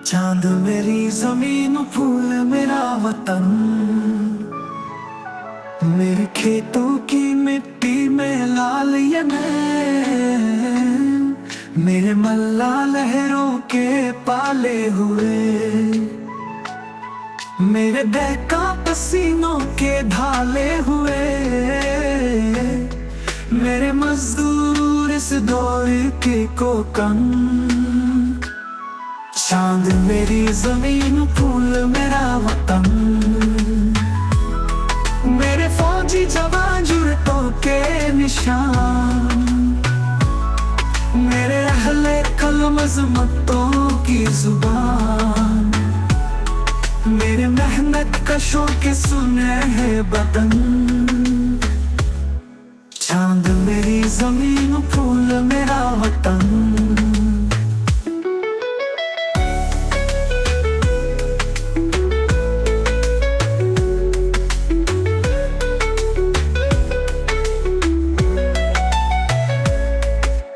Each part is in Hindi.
चांद मेरी जमीन फूल मेरा वतन, मेरे खेतों की मिट्टी में लाल ये नैन, मेरे मल्ला लहरों के पाले हुए, मेरे बहका पसीनों के ढाले हुए, मेरे मजदूर इस दौर के कोकन। चांद मेरी जमीन फूल मेरा वतन, मेरे फौजी जवान जुर्तों के निशान, मेरे अहले कलम अज़मतों की जुबान, मेरे मेहनत कशों के सुनहरे बदन। चांद मेरी जमीन फूल मेरा वतन।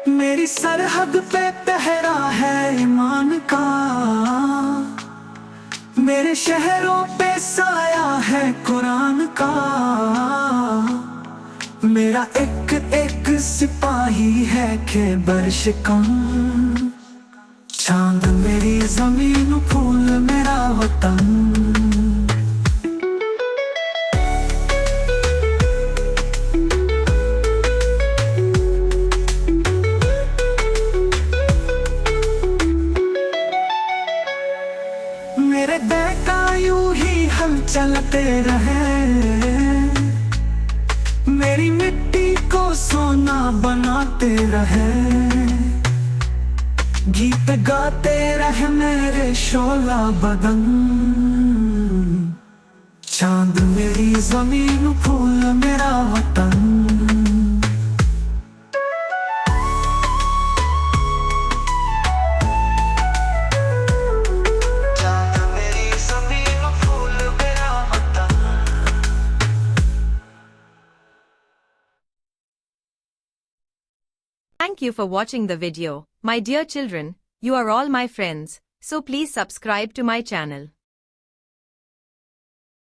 मेरी सरहद पे पहरा है ईमान का, मेरे शहरों पे साया है कुरान का, मेरा एक एक सिपाही है खैबर शिकन। चांद मेरी जमीन फूल मेरा वतन। मेरे बहका यूं ही हल चलते रहे, मेरी मिट्टी को सोना बनाते रहे, गीत गाते रहे मेरे शोला बदन। चांद मेरी जमीन फूल मेरा वतन। Thank you for watching the video. My dear children, you are all my friends, so please subscribe to my channel.